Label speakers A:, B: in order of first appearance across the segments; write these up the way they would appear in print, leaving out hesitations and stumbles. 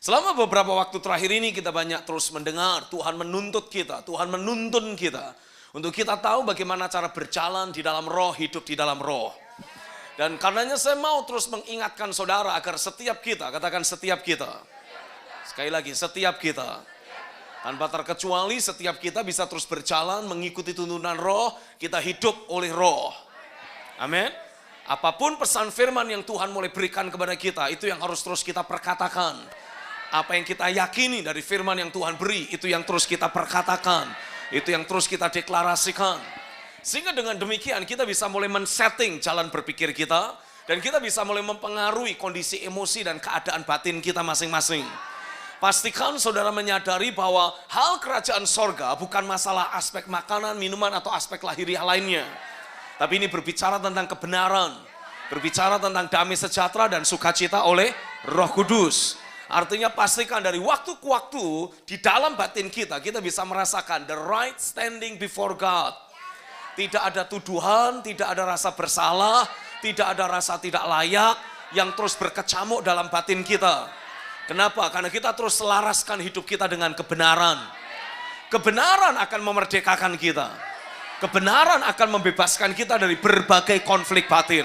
A: Selama beberapa waktu terakhir ini kita banyak terus mendengar Tuhan menuntut kita, Tuhan menuntun kita untuk kita tahu bagaimana cara berjalan di dalam roh, hidup di dalam roh. Dan karenanya saya mau terus mengingatkan saudara agar setiap kita, katakan setiap kita. Sekali lagi, setiap kita. Tanpa terkecuali setiap kita bisa terus berjalan mengikuti tuntunan roh, kita hidup oleh roh. Amin. Apapun pesan firman yang Tuhan mulai berikan kepada kita, itu yang harus terus kita perkatakan. Apa yang kita yakini dari firman yang Tuhan beri, itu yang terus kita perkatakan. Itu yang terus kita deklarasikan. Sehingga dengan demikian kita bisa mulai men-setting jalan berpikir kita. Dan kita bisa mulai mempengaruhi kondisi emosi dan keadaan batin kita masing-masing. Pastikan saudara menyadari bahwa hal kerajaan sorga bukan masalah aspek makanan, minuman, atau aspek lahiriah lainnya. Tapi ini berbicara tentang kebenaran. Berbicara tentang damai sejahtera dan sukacita oleh Roh Kudus. Artinya pastikan dari waktu ke waktu di dalam batin kita, kita bisa merasakan the right standing before God. Tidak ada tuduhan, tidak ada rasa bersalah, tidak ada rasa tidak layak yang terus berkecamuk dalam batin kita. Kenapa? Karena kita terus selaraskan hidup kita dengan kebenaran. Kebenaran akan memerdekakan kita. Kebenaran akan membebaskan kita dari berbagai konflik batin.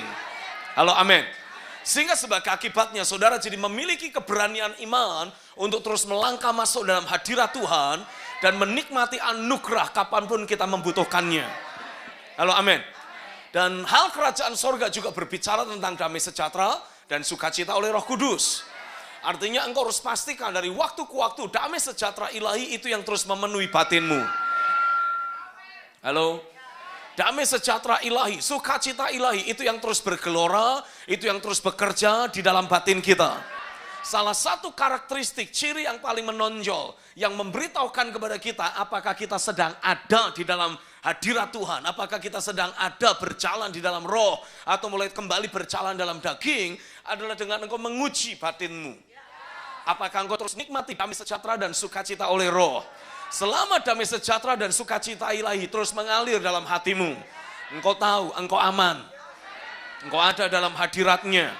A: Halo, amin. Sehingga sebagai akibatnya saudara jadi memiliki keberanian iman untuk terus melangkah masuk dalam hadirat Tuhan dan menikmati anugerah kapanpun kita membutuhkannya. Halo, amin. Dan hal kerajaan sorga juga berbicara tentang damai sejahtera dan sukacita oleh Roh Kudus. Artinya engkau harus pastikan dari waktu ke waktu damai sejahtera ilahi itu yang terus memenuhi batinmu. Halo. Damai sejahtera ilahi, sukacita ilahi itu yang terus bergelora, itu yang terus bekerja di dalam batin kita. Salah satu karakteristik ciri yang paling menonjol yang memberitahukan kepada kita apakah kita sedang ada di dalam hadirat Tuhan, apakah kita sedang ada berjalan di dalam roh atau mulai kembali berjalan dalam daging adalah dengan engkau menguji batinmu. Apakah engkau terus nikmati damai sejahtera dan sukacita oleh roh? Selama damai sejahtera dan sukacita ilahi terus mengalir dalam hatimu, engkau tahu, engkau aman. Engkau ada dalam hadiratnya.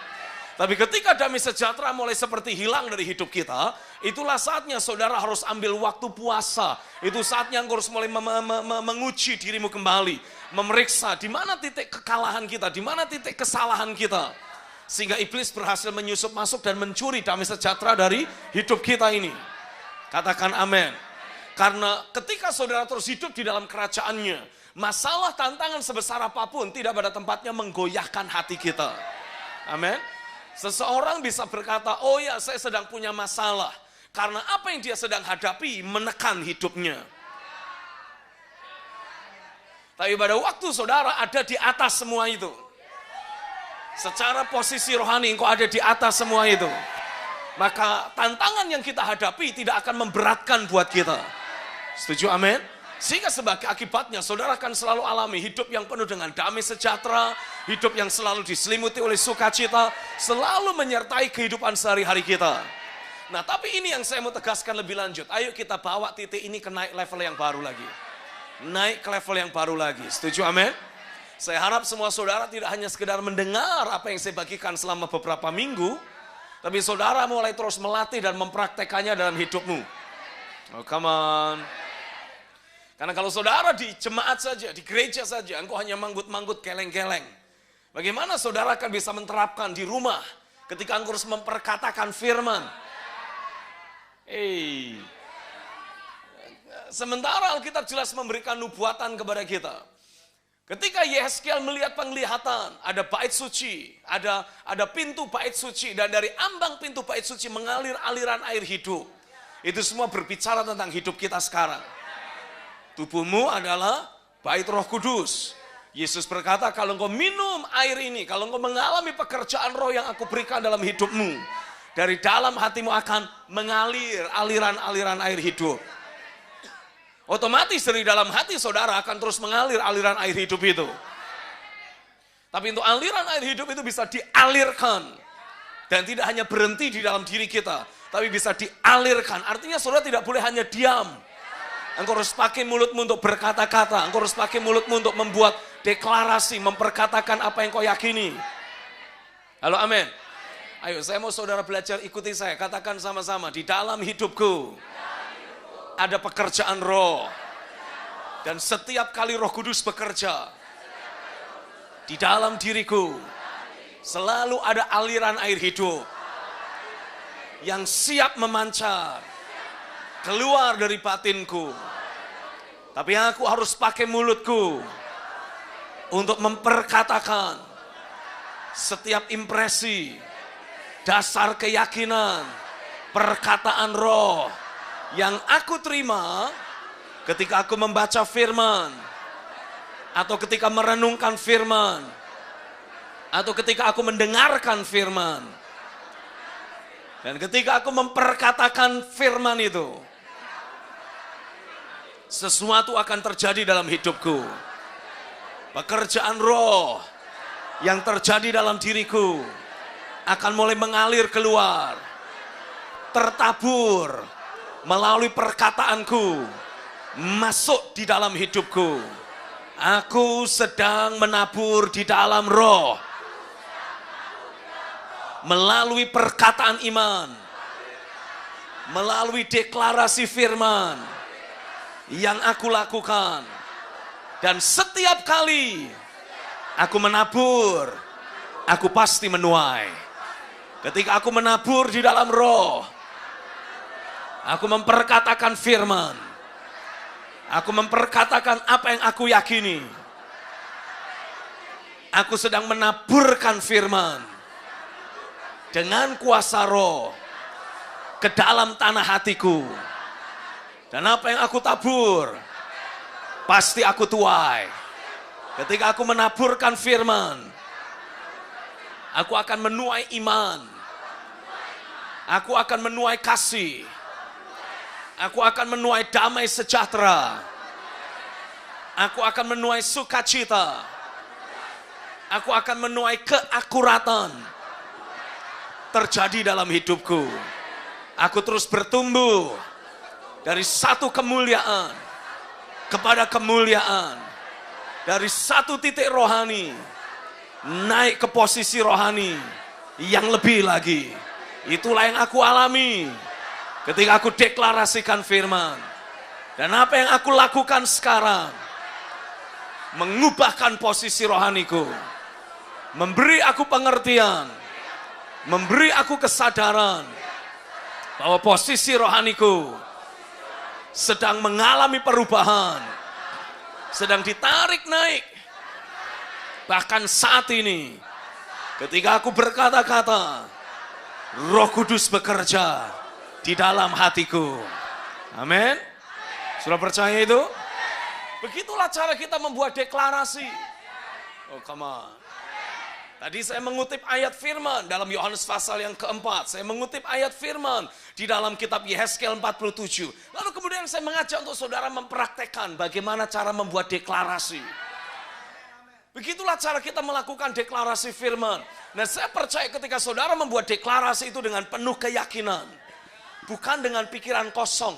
A: Tapi ketika damai sejahtera mulai seperti hilang dari hidup kita, itulah saatnya saudara harus ambil waktu puasa. Itu saatnya engkau harus mulai menguji dirimu kembali. Memeriksa di mana titik kekalahan kita, di mana titik kesalahan kita. Sehingga iblis berhasil menyusup masuk dan mencuri damai sejahtera dari hidup kita ini. Katakan amin. Karena ketika saudara terus hidup di dalam kerajaannya, masalah tantangan sebesar apapun tidak pada tempatnya menggoyahkan hati kita. Amin. Seseorang bisa berkata, oh ya saya sedang punya masalah. Karena apa yang dia sedang hadapi menekan hidupnya. Tapi pada waktu saudara ada di atas semua itu. Secara posisi rohani engkau ada di atas semua itu. Maka tantangan yang kita hadapi tidak akan memberatkan buat kita. Setuju, amin? Sehingga sebagai akibatnya saudara akan selalu alami hidup yang penuh dengan damai sejahtera, hidup yang selalu diselimuti oleh sukacita, selalu menyertai kehidupan sehari-hari kita. Nah, tapi ini yang saya mau tegaskan lebih lanjut. Ayo kita bawa titik ini ke naik level yang baru lagi. Naik ke level yang baru lagi. Setuju, amin? Saya harap semua saudara tidak hanya sekedar mendengar apa yang saya bagikan selama beberapa minggu, tapi saudara mulai terus melatih dan mempraktekannya dalam hidupmu. Oh, come on. Karena kalau saudara di jemaat saja, di gereja saja, engkau hanya manggut-manggut keleng-keleng. Bagaimana saudara akan bisa menerapkan di rumah ketika engkau harus memperkatakan firman? Sementara Alkitab jelas memberikan nubuatan kepada kita. Ketika Yehezkiel melihat penglihatan, ada bait suci, ada pintu bait suci, dan dari ambang pintu bait suci mengalir aliran air hidup. Itu semua berbicara tentang hidup kita sekarang. Tubuhmu adalah bait Roh Kudus. Yesus berkata, kalau engkau minum air ini, kalau engkau mengalami pekerjaan roh yang aku berikan dalam hidupmu, dari dalam hatimu akan mengalir aliran-aliran air hidup. Otomatis dari dalam hati saudara akan terus mengalir aliran air hidup itu. Tapi untuk aliran air hidup itu bisa dialirkan. Dan tidak hanya berhenti di dalam diri kita, tapi bisa dialirkan. Artinya saudara tidak boleh hanya diam. Engkau harus pakai mulutmu untuk berkata-kata. Engkau harus pakai mulutmu untuk membuat deklarasi, memperkatakan apa yang kau yakini. Halo, amin. Ayo, saya mau saudara belajar, ikuti saya. Katakan sama-sama, di dalam hidupku ada pekerjaan roh. Dan setiap kali Roh Kudus bekerja di dalam diriku, selalu ada aliran air hidup yang siap memancar keluar dari batinku. Tapi aku harus pakai mulutku untuk memperkatakan setiap impresi, dasar keyakinan, perkataan roh yang aku terima ketika aku membaca firman, atau ketika merenungkan firman, atau ketika aku mendengarkan firman. Dan ketika aku memperkatakan firman itu, sesuatu akan terjadi dalam hidupku. Pekerjaan roh yang terjadi dalam diriku akan mulai mengalir keluar, tertabur melalui perkataanku, masuk di dalam hidupku. Aku sedang menabur di dalam roh melalui perkataan iman, melalui deklarasi firman yang aku lakukan. Dan setiap kali aku menabur, aku pasti menuai. Ketika aku menabur di dalam roh, aku memperkatakan firman, aku memperkatakan apa yang aku yakini. Aku sedang menaburkan firman dengan kuasa roh ke dalam tanah hatiku. Dan apa yang aku tabur, pasti aku tuai. Ketika aku menaburkan firman, aku akan menuai iman. Aku akan menuai kasih. Aku akan menuai damai sejahtera. Aku akan menuai sukacita. Aku akan menuai keakuratan terjadi dalam hidupku. Aku terus bertumbuh dari satu kemuliaan kepada kemuliaan, dari satu titik rohani naik ke posisi rohani yang lebih lagi. Itulah yang aku alami ketika aku deklarasikan firman. Dan apa yang aku lakukan sekarang, mengubahkan posisi rohaniku, memberi aku pengertian, memberi aku kesadaran bahwa posisi rohaniku sedang mengalami perubahan, sedang ditarik naik. Bahkan saat ini, ketika aku berkata-kata, Roh Kudus bekerja di dalam hatiku. Amin. Sudah percaya itu? Begitulah cara kita membuat deklarasi. Oh, come on. Tadi saya mengutip ayat firman dalam Yohanes pasal yang keempat. Saya mengutip ayat firman di dalam kitab Yehezkiel 47. Lalu kemudian saya mengajak untuk saudara mempraktekkan bagaimana cara membuat deklarasi. Begitulah cara kita melakukan deklarasi firman. Nah, saya percaya ketika saudara membuat deklarasi itu dengan penuh keyakinan. Bukan dengan pikiran kosong.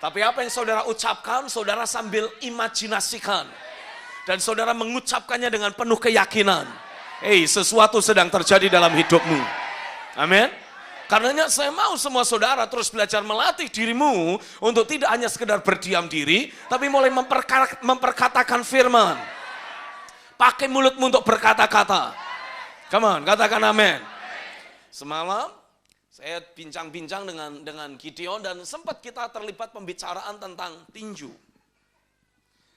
A: Tapi apa yang saudara ucapkan, saudara sambil imajinasikan. Dan saudara mengucapkannya dengan penuh keyakinan. Sesuatu sedang terjadi dalam hidupmu. Amin. Karenanya saya mau semua saudara terus belajar melatih dirimu untuk tidak hanya sekedar berdiam diri, tapi mulai memperkatakan firman. Pakai mulutmu untuk berkata-kata. Come on, katakan amin. Semalam saya bincang-bincang dengan Gideon dan sempat kita terlibat pembicaraan tentang tinju.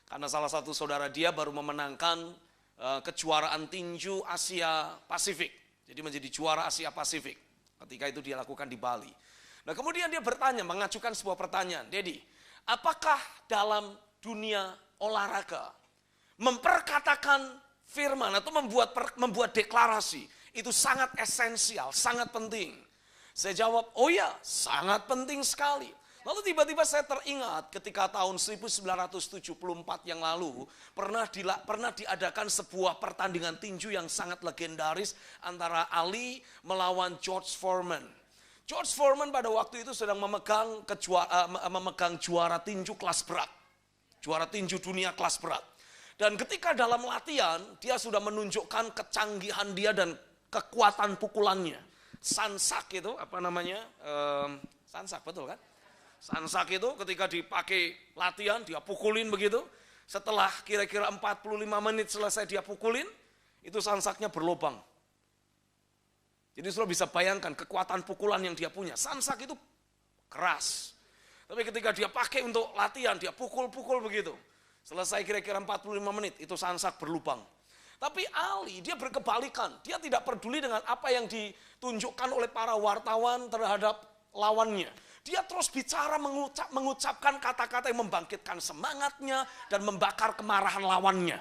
A: Karena salah satu saudara dia baru memenangkan kejuaraan tinju Asia Pasifik. Jadi menjadi juara Asia Pasifik. Ketika itu dia lakukan di Bali. Nah, kemudian dia bertanya, mengajukan sebuah pertanyaan. Dedi, apakah dalam dunia olahraga memperkatakan firman atau membuat deklarasi itu sangat esensial, sangat penting? Saya jawab, oh ya, sangat penting sekali. Lalu tiba-tiba saya teringat ketika tahun 1974 yang lalu pernah diadakan sebuah pertandingan tinju yang sangat legendaris antara Ali melawan George Foreman. George Foreman pada waktu itu sedang memegang juara tinju kelas berat. Juara tinju dunia kelas berat. Dan ketika dalam latihan dia sudah menunjukkan kecanggihan dia dan kekuatan pukulannya. Sansak itu apa namanya? Sansak, betul kan? Sansak itu ketika dipakai latihan, dia pukulin begitu. Setelah kira-kira 45 menit selesai dia pukulin, itu sansaknya berlubang. Jadi saudara bisa bayangkan kekuatan pukulan yang dia punya. Sansak itu keras. Tapi ketika dia pakai untuk latihan, dia pukul-pukul begitu. Selesai kira-kira 45 menit, itu sansak berlubang. Tapi Ali, dia berkebalikan. Dia tidak peduli dengan apa yang ditunjukkan oleh para wartawan terhadap lawannya. Dia terus bicara mengucapkan kata-kata yang membangkitkan semangatnya dan membakar kemarahan lawannya.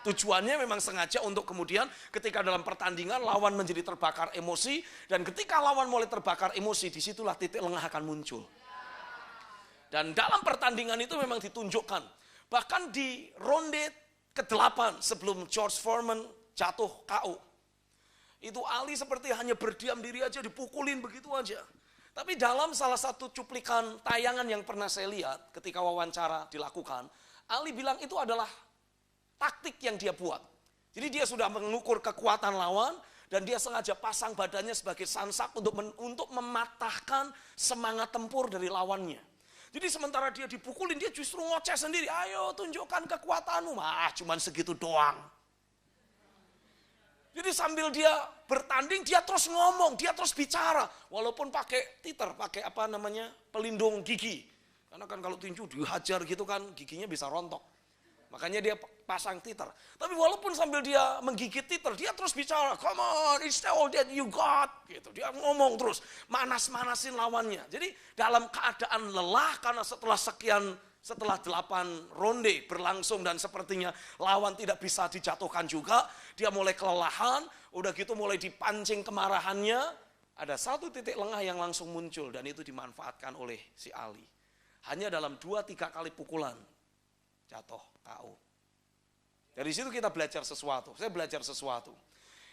A: Tujuannya memang sengaja untuk kemudian ketika dalam pertandingan lawan menjadi terbakar emosi. Dan ketika lawan mulai terbakar emosi, disitulah titik lengah akan muncul. Dan dalam pertandingan itu memang ditunjukkan. Bahkan di ronde ke-8 sebelum George Foreman jatuh KO. Itu Ali seperti hanya berdiam diri aja, dipukulin begitu aja. Tapi dalam salah satu cuplikan tayangan yang pernah saya lihat ketika wawancara dilakukan, Ali bilang itu adalah taktik yang dia buat. Jadi dia sudah mengukur kekuatan lawan dan dia sengaja pasang badannya sebagai sansak untuk mematahkan semangat tempur dari lawannya. Jadi sementara dia dipukulin, dia justru ngoceh sendiri. Ayo tunjukkan kekuatanmu. Cuman segitu doang. Jadi sambil dia bertanding, dia terus ngomong, dia terus bicara. Walaupun pakai titer, pakai apa namanya, pelindung gigi. Karena kan kalau tinju dihajar gitu kan, giginya bisa rontok. Makanya dia pasang titer. Tapi walaupun sambil dia menggigit titer, dia terus bicara, come on, it's all that you got. Gitu. Dia ngomong terus, manas-manasin lawannya. Jadi dalam keadaan lelah karena setelah 8 ronde berlangsung dan sepertinya lawan tidak bisa dijatuhkan juga, dia mulai kelelahan, udah gitu mulai dipancing kemarahannya, ada satu titik lengah yang langsung muncul dan itu dimanfaatkan oleh si Ali. Hanya dalam 2-3 kali pukulan, jatuh KO. Dari situ kita belajar sesuatu, saya belajar sesuatu.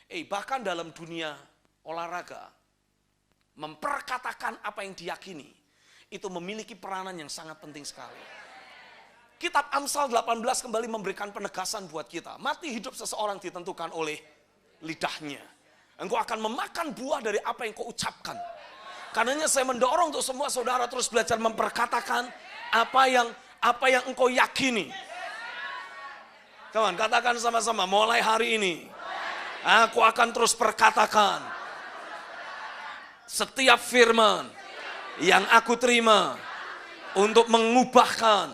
A: Bahkan dalam dunia olahraga, memperkatakan apa yang diyakini, itu memiliki peranan yang sangat penting sekali. Kitab Amsal 18 kembali memberikan penegasan buat kita. Mati hidup seseorang ditentukan oleh lidahnya. Engkau akan memakan buah dari apa yang kau ucapkan. Karenanya saya mendorong untuk semua saudara terus belajar memperkatakan apa yang engkau yakini. Kawan, katakan sama-sama, mulai hari ini aku akan terus perkatakan setiap firman yang aku terima untuk mengubahkan,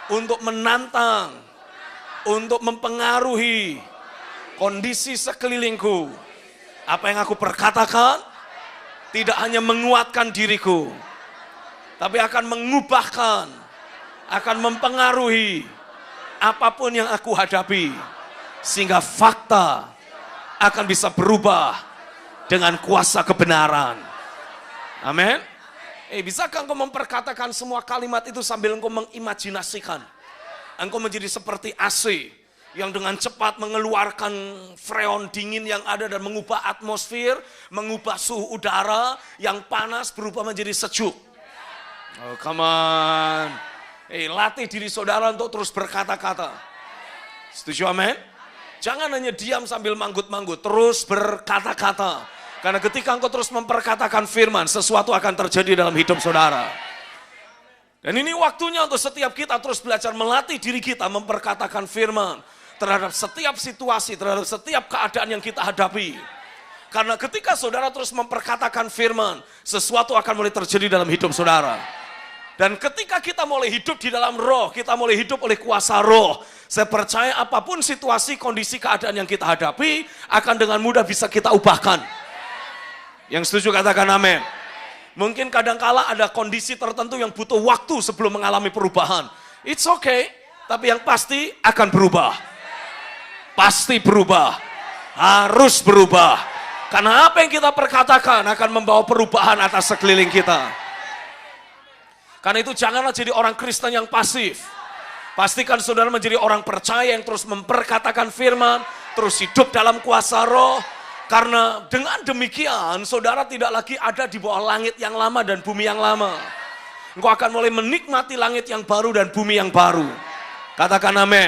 A: untuk menantang, untuk mempengaruhi kondisi sekelilingku. Apa yang aku perkatakan tidak hanya menguatkan diriku, tapi akan mengubahkan, akan mempengaruhi apapun yang aku hadapi. Sehingga fakta akan bisa berubah dengan kuasa kebenaran. Amin. Bisakah engkau memperkatakan semua kalimat itu sambil engkau mengimajinasikan engkau menjadi seperti AC yang dengan cepat mengeluarkan freon dingin yang ada dan mengubah atmosfer, mengubah suhu udara yang panas berubah menjadi sejuk. Oh, come on. Latih diri saudara untuk terus berkata-kata. Setuju, amin? Jangan hanya diam sambil manggut-manggut, terus berkata-kata. Karena ketika engkau terus memperkatakan firman, sesuatu akan terjadi dalam hidup saudara. Dan ini waktunya untuk setiap kita terus belajar melatih diri kita memperkatakan firman terhadap setiap situasi, terhadap setiap keadaan yang kita hadapi. Karena ketika saudara terus memperkatakan firman, sesuatu akan mulai terjadi dalam hidup saudara. Dan ketika kita mulai hidup di dalam roh, kita mulai hidup oleh kuasa roh. Saya percaya apapun situasi, kondisi, keadaan yang kita hadapi, akan dengan mudah bisa kita ubahkan. Yang setuju katakan amin. Mungkin kadangkala ada kondisi tertentu yang butuh waktu sebelum mengalami perubahan. It's okay, tapi yang pasti akan berubah. Pasti berubah. Harus berubah. Karena apa yang kita perkatakan akan membawa perubahan atas sekeliling kita. Karena itu janganlah jadi orang Kristen yang pasif. Pastikan saudara menjadi orang percaya yang terus memperkatakan firman, terus hidup dalam kuasa roh. Karena dengan demikian saudara tidak lagi ada di bawah langit yang lama dan bumi yang lama. Engkau akan mulai menikmati langit yang baru dan bumi yang baru. Katakan amin.